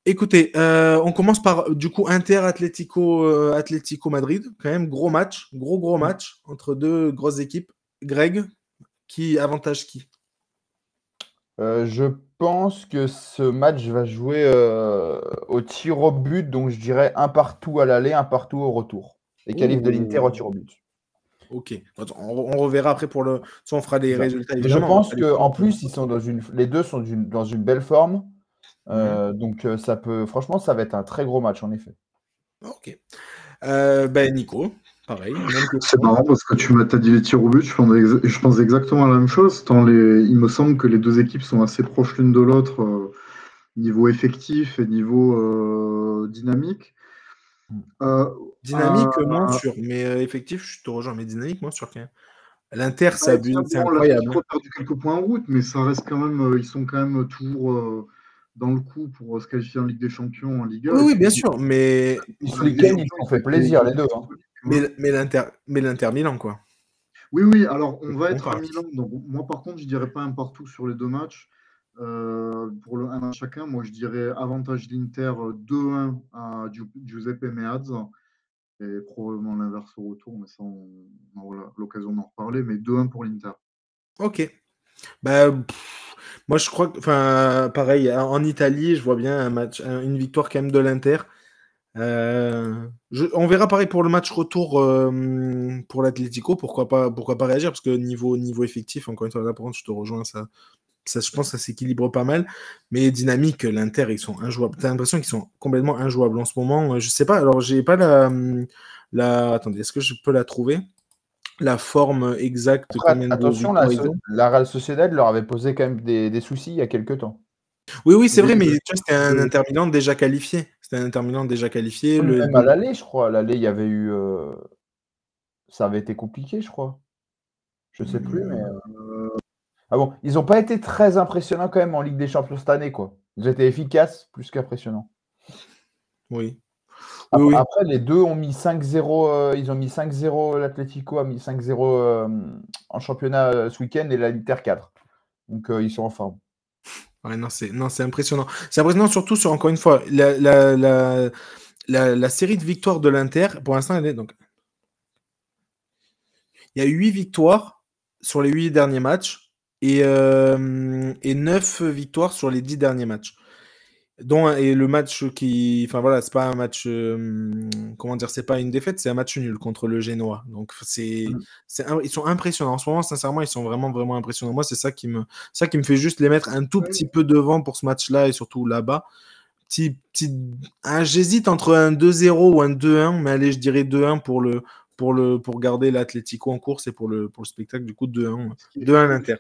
Écoutez, on commence par du coup Inter Atlético Madrid, quand même gros match, gros match entre deux grosses équipes. Greg, qui avantage qui? Je pense que ce match va jouer au tir au but, donc je dirais un partout à l'aller, un partout au retour. Les qualifs de l'Inter au tir au but. Ok. Attends, on reverra après pour le. Ça, on fera les C'est ça. résultats Et je évidemment. pense qu'en plus, les deux sont dans une belle forme. Mhm. Donc franchement, ça va être un très gros match en effet. Ok. Nico, pareil, même C'est question. marrant parce que t'as dit les tirs au but, je pense exactement la même chose. Il me semble que les deux équipes sont assez proches l'une de l'autre, niveau effectif et niveau dynamique. Euh, Dynamique, moins euh, sûr, mais effectif, je te rejoins, mais dynamique, moins sûr quand même. L'Inter, c'est Bon, incroyable. l'Atlético a perdu quelques points en route, mais ça reste quand même, ils sont quand même toujours dans le coup pour se qualifier en Ligue des Champions, en Liga. Oui, Et oui, puis, bien sûr, mais, Et ce en Ligue des week-end, ils se Champions, sont fait plaisir, les deux. Hein. mais l'Inter Milan, quoi. Oui, oui, alors on va On être à parle. Milan. Donc, moi, par contre, je dirais pas un partout sur les deux matchs. Pour un match chacun, moi, je dirais avantage l'Inter 2-1 à Giuseppe Meazza et probablement l'inverse au retour, mais ça, on aura l'occasion d'en reparler. Mais 2-1 pour l'Inter. Ok. Moi, je crois que, enfin, pareil, en Italie, je vois bien une victoire quand même de l'Inter. On verra pareil pour le match retour pour l'Atlético. Pourquoi pas réagir? Parce que niveau effectif, encore une fois, là, par contre, je te rejoins, je pense que ça s'équilibre pas mal. Mais dynamique, l'Inter, ils sont injouables. T'as l'impression qu'ils sont complètement injouables en ce moment. Je sais pas, alors j'ai pas Attendez, est-ce que je peux la trouver? La forme exacte, Après, combien de attention, victoires ils ont? la Real Sociedad leur avait posé quand même des soucis il y a quelques temps. Oui, oui, c'est Oui, vrai, mais de- tu vois, c'était un de- Inter Milan déjà qualifié. C'était un Inter Milan déjà qualifié. Même à l'aller, je crois. À l'aller, il y avait eu. Ça avait été compliqué, je crois. Je sais plus, mais. Ah bon, ils n'ont pas été très impressionnants quand même en Ligue des Champions cette année, quoi. Ils ont été efficaces plus qu'impressionnants. Oui, oui, oui. Après, les deux ont mis 5-0. Ils ont mis 5-0. L'Atlético a mis 5-0 en championnat ce week-end et l'Inter 4. Donc, ils sont en forme. Ouais, non, c'est impressionnant. C'est impressionnant surtout sur, encore une fois, la série de victoires de l'Inter. Pour l'instant, donc, il y a 8 victoires sur les 8 derniers matchs et 9 victoires sur les 10 derniers matchs. Et le match enfin voilà, c'est pas un match, comment dire, c'est pas une défaite, c'est un match nul contre le Genoa. Donc ils sont impressionnants. En ce moment, sincèrement, ils sont vraiment, vraiment impressionnants. Moi, c'est ça qui me fait juste les mettre un tout petit peu devant pour ce match-là et surtout là-bas. J'hésite entre un 2-0 ou un 2-1, mais allez, je dirais 2-1 pour garder l'Atlético en course et pour le spectacle, du coup, 2-1, Ce qui est- 2-1 l'Inter.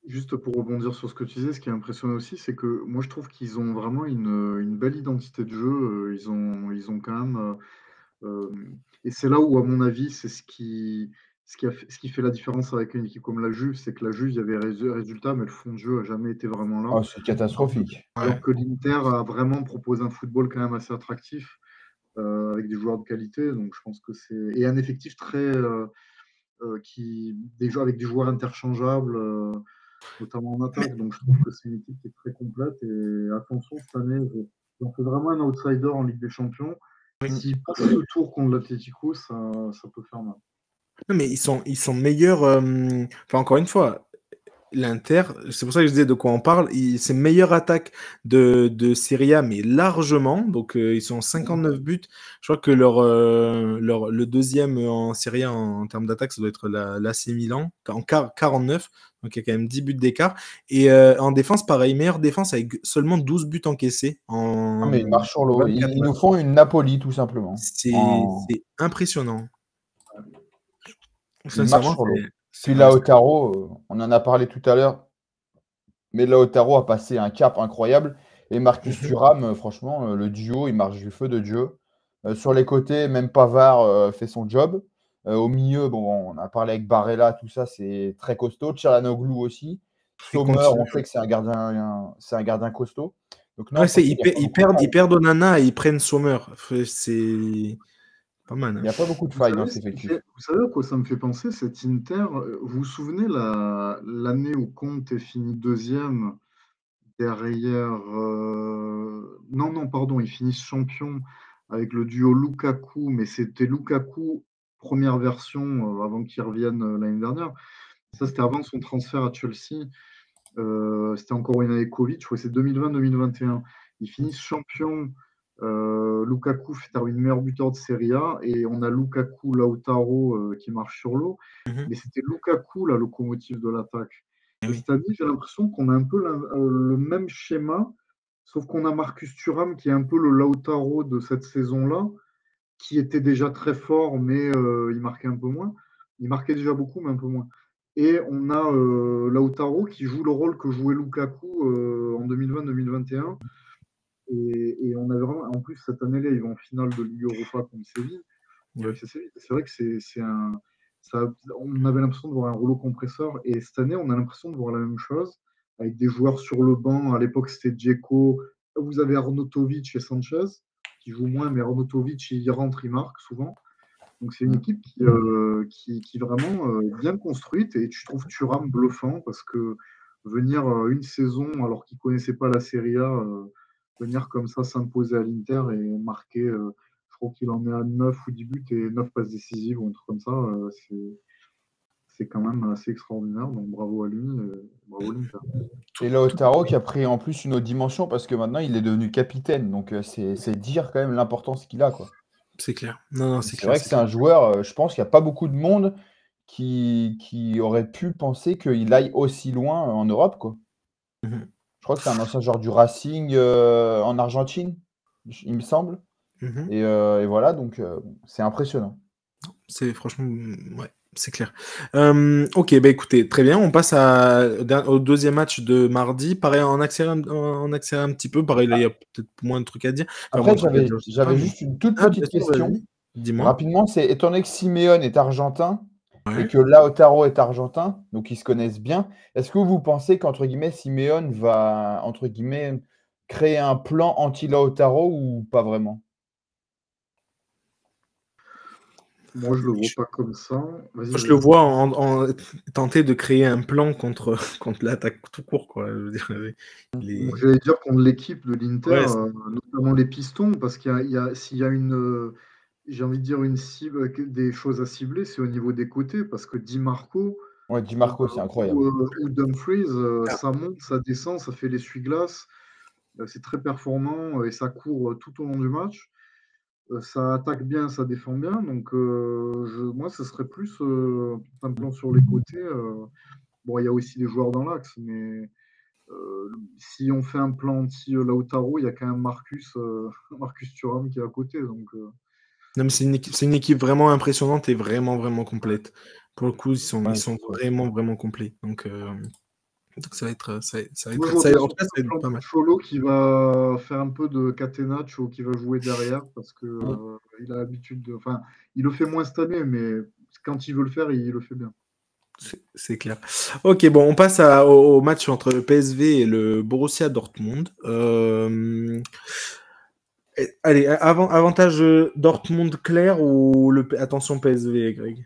Juste pour rebondir sur ce que tu disais, ce qui est impressionnant aussi, c'est que moi je trouve qu'ils ont vraiment une belle identité de jeu. Ils ont quand même. Euh, et c'est là où, à mon avis, c'est ce qui fait la différence avec une équipe comme la Juve, c'est que la Juve, il y avait résultat, mais le fond de jeu n'a jamais été vraiment là. Oh, c'est catastrophique. Ouais. Alors que l'Inter a vraiment proposé un football quand même assez attractif, avec des joueurs de qualité. Donc je pense que c'est. Et un effectif très. Avec des joueurs interchangeables. Notamment en Mais attaque. Donc je trouve que c'est une équipe qui est très complète. Et attention, cette année, j'en fais vraiment un outsider en Ligue des Champions. Mm. S'ils passent le tour contre l'Atlético, ça peut faire mal. Non, mais ils sont meilleurs. Enfin, encore une fois, l'Inter, c'est pour ça que je disais de quoi on parle. C'est meilleure attaque de Serie A, mais largement. Donc, ils sont 59 buts. Je crois que le deuxième en Serie A en termes d'attaque, ça doit être l'AC Milan, en 49. Donc, il y a quand même 10 buts d'écart. Et en défense, pareil, meilleure défense avec seulement 12 buts encaissés Non, en mais ils marchent sur l'eau. 24 Ils nous matchs. font une Napoli, tout simplement. C'est impressionnant. Ils marchent Sincèrement, sur l'eau. c'est Puis ouais, Lautaro, on en a parlé tout à l'heure, mais Lautaro a passé un cap incroyable. Et Marcus Mhm. Thuram, franchement, le duo, il marche du feu de Dieu. Sur les côtés, même Pavard fait son job. Au milieu, bon, on a parlé avec Barella, tout ça, c'est très costaud. Tchalanoglu aussi. Il Sommer, continue. on sait que c'est un gardien costaud. Donc non, Ouais, franchement, ils, il n'y a pe- pas ils beaucoup de perdent, ils failles. perdent Onana et ils prennent Sommer. C'est pas mal, Il hein. n'y a pas beaucoup de Vous failles dans savez, cet effectif. vous savez à quoi ça me fait penser, cet Inter? Vous vous souvenez l'année où Conte est fini deuxième derrière. Non, pardon, ils finissent champions avec le duo Lukaku, mais c'était Lukaku, première version, avant qu'il revienne l'année dernière. Ça, c'était avant son transfert à Chelsea. C'était encore une année Covid, je crois que c'est 2020-2021. Ils finissent champions. Lukaku termine meilleur buteur de Serie A et on a Lukaku, Lautaro qui marche sur l'eau. Mhm. Mais c'était Lukaku la locomotive de l'attaque. Eh Et oui. cette année, j'ai l'impression qu'on a un peu le même schéma, sauf qu'on a Marcus Thuram qui est un peu le Lautaro de cette saison-là, qui était déjà très fort, mais il marquait un peu moins. Il marquait déjà beaucoup, mais un peu moins. Et on a Lautaro qui joue le rôle que jouait Lukaku en 2020-2021. Et on avait vraiment, en plus, cette année-là, ils vont en finale de Ligue Europa contre Séville. Eh oui. C'est vrai que c'est un. On avait l'impression de voir un rouleau compresseur. Et cette année, on a l'impression de voir la même chose, avec des joueurs sur le banc. À l'époque, c'était Dzeko. Vous avez Arnautovic et Sanchez, qui jouent moins, mais Arnautovic, il rentre, il marque souvent. Donc c'est une équipe qui vraiment est bien construite. Et tu trouves Thuram bluffant, parce que venir une saison, alors qu'il ne connaissait pas la Serie A, venir comme ça s'imposer à l'Inter et marquer, je crois qu'il en est à 9 ou 10 buts et 9 passes décisives ou un truc comme ça, c'est quand même assez extraordinaire. Donc bravo à lui, bravo à l'Inter. Et Lautaro qui a pris en plus une autre dimension parce que maintenant il est devenu capitaine. Donc c'est dire quand même l'importance qu'il a, quoi. C'est clair. Non, c'est C'est clair. vrai que c'est un joueur, je pense qu'il n'y a pas beaucoup de monde qui aurait pu penser qu'il aille aussi loin en Europe, quoi. Mhm. Je crois que c'est un ancien joueur du Racing en Argentine, il me semble. Mhm. Et voilà, donc c'est impressionnant. C'est franchement, ouais, c'est clair. Ok, bah écoutez, très bien. On passe au deuxième match de mardi. Pareil, en accélère un petit peu. Pareil, là, il y a peut-être moins de trucs à dire. Enfin, moins Après, de trucs à dire, je sais pas, j'avais mais... juste une toute Ah, bien petite sûr, question. vas-y. Dis-moi. Rapidement, c'est étant donné que Simeone est argentin et Ouais. que Lautaro est argentin, donc ils se connaissent bien, est-ce que vous pensez qu'entre guillemets, Simeone va, entre guillemets, créer un plan anti-Lautaro ou pas vraiment? Moi, je le vois pas comme ça. Vas-y, Je le vas-y. vois en tenter de créer un plan contre, contre l'attaque tout court, quoi. Je veux dire, Moi, les... j'allais dire contre l'équipe de l'Inter, Ouais, notamment les pistons, parce s'il y a une, j'ai envie de dire une cible, des choses à cibler, c'est au niveau des côtés, parce que Di Marco Ouais, Di Marco, c'est incroyable. ou Dumfries, ça monte, ça descend, ça fait l'essuie-glace, c'est très performant et ça court tout au long du match. Ça attaque bien, ça défend bien, donc moi, ce serait plus un plan sur les côtés. Bon, il y a aussi des joueurs dans l'axe, mais si on fait un plan anti-Lautaro, il y a quand même Marcus, Marcus Thuram qui est à côté. Donc, Non, mais c'est une équipe vraiment impressionnante et vraiment, vraiment complète. Pour le coup, Ouais, ils sont c'est vrai. vraiment, vraiment complets. Donc ça va être, moi, je vois bien en tout surtout cas, ça un va être plan pas de mal. Cholo qui va faire un peu de catenaccio, qui va jouer derrière parce que Mm. il a l'habitude de. Enfin, il le fait moins cette année, mais quand il veut le faire, il le fait bien. C'est clair. Ok, bon, on passe au match entre le PSV et le Borussia Dortmund. Allez, avantage Dortmund clair ou attention PSV, Greg?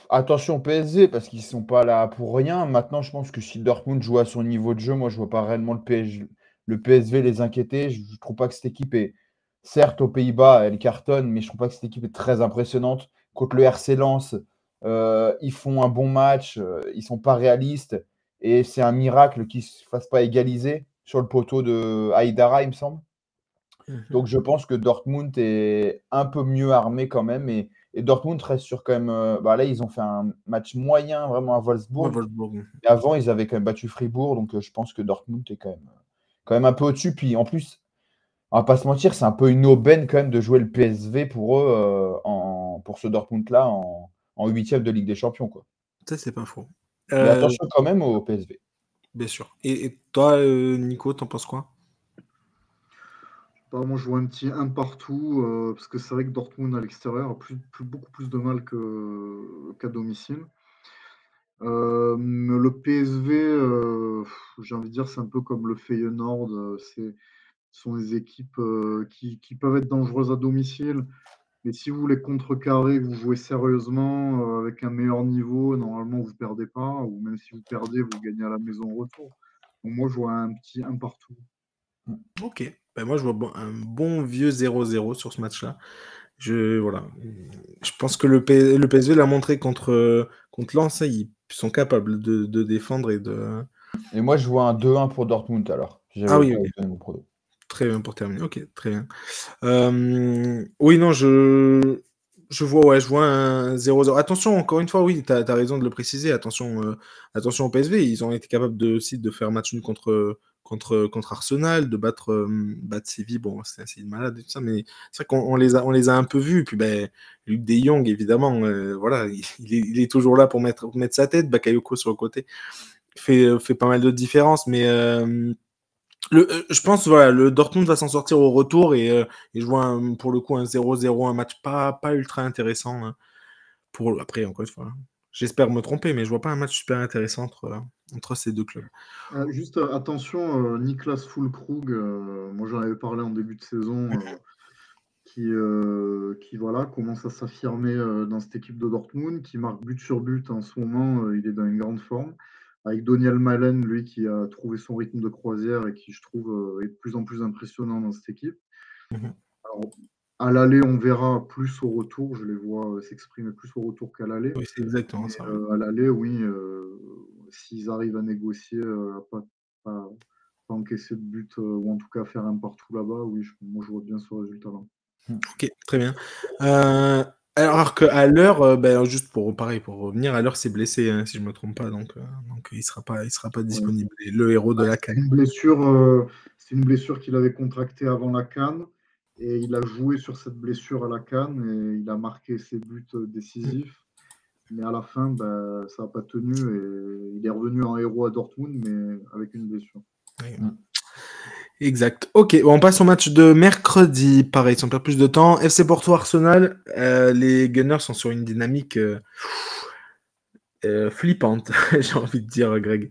Attention PSG, parce qu'ils sont pas là pour rien. Maintenant, je pense que si Dortmund joue à son niveau de jeu, moi, je vois pas réellement le PSV les inquiéter. Je trouve pas que cette équipe est, certes, aux Pays-Bas, elle cartonne, mais je trouve pas que cette équipe est très impressionnante. Contre le RC Lens, ils font un bon match, ils sont pas réalistes, et c'est un miracle qu'ils se fassent pas égaliser sur le poteau de Haïdara, il me semble. Mhm. Donc je pense que Dortmund est un peu mieux armé quand même. Et Dortmund reste sur quand même. Bah là, ils ont fait un match moyen vraiment à Ouais, Wolfsburg. Wolfsburg. Et avant, ils avaient quand même battu Fribourg. Donc je pense que Dortmund est quand même un peu au-dessus. Puis en plus, on va pas se mentir, c'est un peu une aubaine quand même de jouer le PSV pour eux, pour ce Dortmund-là, en huitième de Ligue des Champions, quoi. Ça, c'est pas faux. Mais Euh, attention quand même au PSV. Bien sûr. Et toi, Nico, t'en penses quoi? Moi, je vois un petit un partout, parce que c'est vrai que Dortmund à l'extérieur a beaucoup plus de mal qu'à domicile. Le PSV, j'ai envie de dire, c'est un peu comme le Feyenoord. Ce sont des équipes qui peuvent être dangereuses à domicile, Mais si vous voulez contrecarrer, que vous jouez sérieusement, avec un meilleur niveau, normalement, vous ne perdez pas. Ou même si vous perdez, vous gagnez à la maison au retour. Donc moi, je vois un petit 1 partout. Ok. Ben, moi, je vois un bon vieux 0-0 sur ce match-là. Voilà. Je pense que le PSV l'a montré contre Lens, hein, ils sont capables de défendre et de. Et moi, je vois un 2-1 pour Dortmund alors. Ah J'avais oui, pas ok. donné mon prono. Très bien pour terminer. Ok, très bien. Oui, non, je vois un 0-0. Attention, encore une fois, oui, tu as raison de le préciser. Attention au PSV. Ils ont été capables aussi de faire match nul contre Arsenal, de battre Séville. Bon, c'est assez malade et tout ça, mais c'est vrai qu'on les a un peu vus. Puis, ben, Luc De Jong, évidemment, voilà, il est toujours là pour mettre sa tête. Bakayoko sur le côté fait pas mal de différences, mais. Je pense voilà, le Dortmund va s'en sortir au retour et je vois pour le coup un 0-0, un match pas ultra intéressant. Hein, après, encore une fois, hein, j'espère me tromper, mais je vois pas un match super intéressant entre ces deux clubs. Juste attention, Niklas Füllkrug, moi j'en avais parlé en début de saison, qui voilà, commence à s'affirmer dans cette équipe de Dortmund, qui marque but sur but en ce moment, il est dans une grande forme. Avec Daniel Malen, lui, qui a trouvé son rythme de croisière et qui, je trouve, est de plus en plus impressionnant dans cette équipe. Mhm. Alors, à l'aller, on verra plus au retour. Je les vois s'exprimer plus au retour qu'à l'aller. Oui, c'est exactement Mais ça. Oui. à l'aller, oui, s'ils arrivent à négocier, à pas encaisser de but, ou en tout cas faire un partout là-bas, oui, moi je vois bien ce résultat-là. Ok, très bien. Alors qu'à l'heure, ben, juste pour revenir, à l'heure c'est blessé, hein, si je me trompe pas, donc il sera pas Ouais. disponible. Et le héros de la CAN. C'est une blessure qu'il avait contractée avant la CAN et il a joué sur cette blessure à la CAN et il a marqué ses buts décisifs. Mais à la fin, ben, ça n'a pas tenu et il est revenu en héros à Dortmund, mais avec une blessure. Oui. Exact. Ok, on passe au match de mercredi. Pareil, sans perdre plus de temps. FC Porto Arsenal. Les Gunners sont sur une dynamique flippante, j'ai envie de dire, Greg.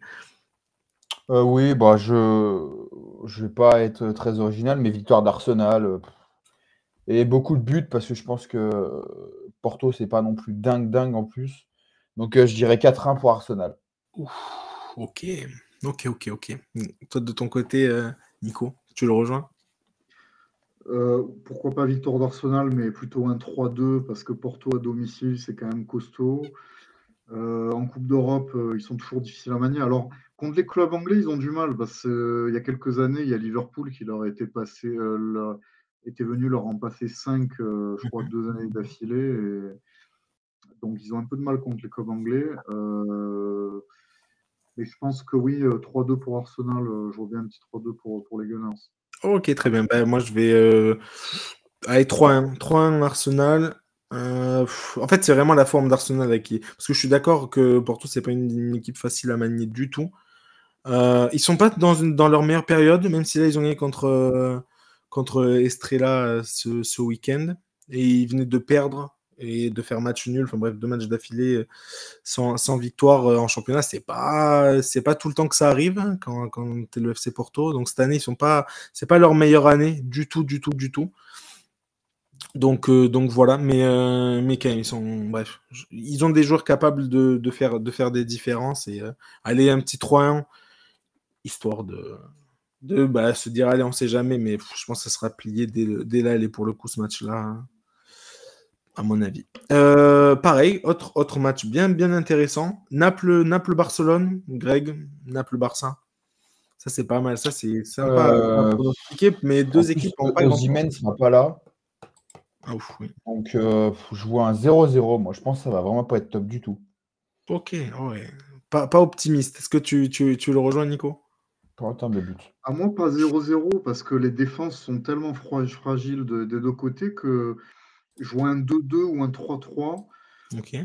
Oui, bah je vais pas être très original, mais victoire d'Arsenal. Et beaucoup de buts parce que je pense que Porto, c'est pas non plus dingue en plus. Donc je dirais 4-1 pour Arsenal. Ouf, ok. Ok. Toi, de ton côté, Nico, tu le rejoins? Pourquoi pas victoire d'Arsenal, mais plutôt un 3-2 parce que Porto à domicile, c'est quand même costaud. En Coupe d'Europe, ils sont toujours difficiles à manier. Alors, contre les clubs anglais, ils ont du mal parce qu'il y a quelques années, il y a Liverpool qui leur était était venu leur en passer 5, je crois, 2 années d'affilée. Donc, ils ont un peu de mal contre les clubs anglais. Mais je pense que oui, 3-2 pour Arsenal. Je vois bien un petit 3-2 pour les Gunners. Ok, très bien. Ben, moi, je vais. Allez, 3-1. 3-1 Arsenal. En fait, c'est vraiment la forme d'Arsenal qui. Parce que je suis d'accord que Porto, c'est pas une équipe facile à manier du tout. Ils sont pas dans leur meilleure période, même si là, ils ont gagné contre Estrella ce week-end. Et ils venaient de perdre et de faire match nul. Enfin bref, 2 matchs d'affilée sans victoire en championnat. C'est pas tout le temps que ça arrive hein, quand tu es le FC Porto. Donc cette année, c'est pas leur meilleure année du tout. Donc voilà, mais quand même, bref, ils ont des joueurs capables de faire des différences et aller un petit 3-1 histoire de se dire allez on sait jamais mais je pense que ça sera plié dès là et pour le coup ce match-là hein, à mon avis. Pareil, autre match bien intéressant. Naples-Barcelone, Greg, Naples-Barça. Ça c'est pas mal, ça c'est sympa à pronostiquer, mais En deux plus, équipes n'ont pas grand chose. Osimhen ne sera pas là. Ah, ouf, oui. Donc je vois un 0-0. Moi, je pense que ça va vraiment pas être top du tout. Ok, ouais. Pas optimiste. Est-ce que tu le rejoins, Nico? Pas en termes de but. À moi, pas 0-0 parce que les défenses sont tellement fragiles des deux côtés que je vois un 2-2 ou un 3-3 Ok.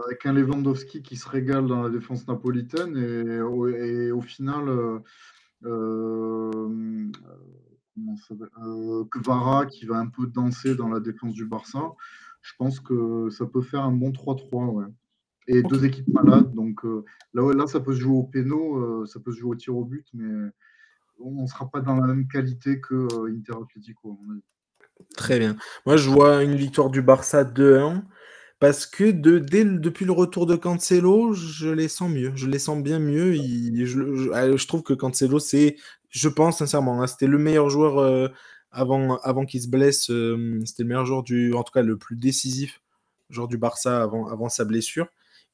avec un Lewandowski qui se régale dans la défense napolitaine et au final, comment ça s'appelle Kvara qui va un peu danser dans la défense du Barça. Je pense que ça peut faire un bon 3-3, ouais. Et Ok. deux équipes malades, donc là, ça peut se jouer au péno, ça peut se jouer au tir au but, mais on ne sera pas dans la même qualité que Inter Atlético, à mon avis. Très bien. Moi, je vois une victoire du Barça 2-1 parce que depuis le retour de Cancelo, je les sens mieux. Je les sens bien mieux. Je trouve que Cancelo, je pense sincèrement, hein, c'était le meilleur joueur avant qu'il se blesse. C'était le meilleur joueur en tout cas le plus décisif joueur du Barça avant sa blessure.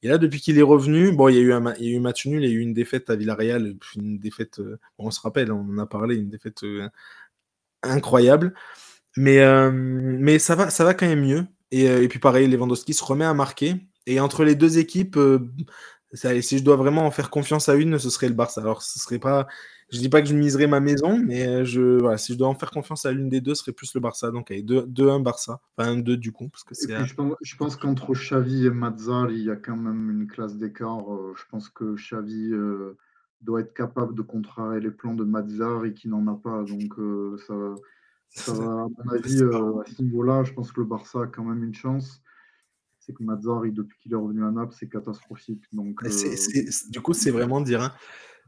Et là, depuis qu'il est revenu, bon, il y a eu il y a eu un match nul, il y a eu une défaite à Villarreal, une défaite, bon, on se rappelle, on en a parlé, une défaite incroyable. Mais ça va quand même mieux. Et puis pareil, Lewandowski se remet à marquer. Et entre les deux équipes, si je dois vraiment en faire confiance à une, ce serait le Barça. Alors, ce serait pas, je dis pas que je miserais ma maison, mais voilà, si je dois en faire confiance à l'une des deux, ce serait plus le Barça. Donc, allez, 2-1 Barça. Enfin, 1-2 du coup, parce que Et c'est puis je pense qu'entre Xavi et Mazzarri, il y a quand même une classe d'écart. Je pense que Xavi doit être capable de contrecarrer les plans de Mazzarri qui n'en a pas. Donc ça va, à mon avis, à ce niveau-là, je pense que le Barça a quand même une chance. C'est que Mazzarri, depuis qu'il est revenu à Naples, c'est catastrophique. Donc, du coup, c'est vraiment dire. Hein.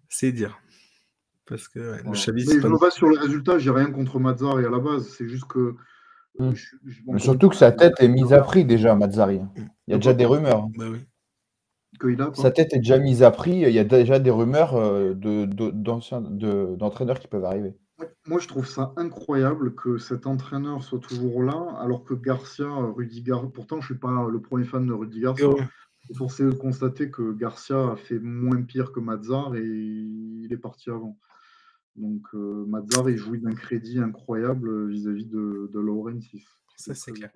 C'est dire. Parce que le voilà. Xavi, Mais c'est je pas. me base sur les résultats, j'ai rien contre Mazzarri à la base. C'est juste que, Mm. Mais encore une surtout que fois, sa tête est mise à prix déjà, Mazzarri. Il y a déjà des rumeurs. Bah oui. qu'il a, quoi. Sa tête est déjà mise à prix. Il y a déjà des rumeurs d'entraîneurs qui peuvent arriver. Moi, je trouve ça incroyable que cet entraîneur soit toujours là, alors que Garcia, pourtant, je ne suis pas le premier fan de Rudy Garcia. Ouais. Il est forcé de constater que Garcia a fait moins pire que Mazzar et il est parti avant. Donc, Mazzar, il jouit d'un crédit incroyable vis-à-vis de Laurentiis. Ça, c'est clair.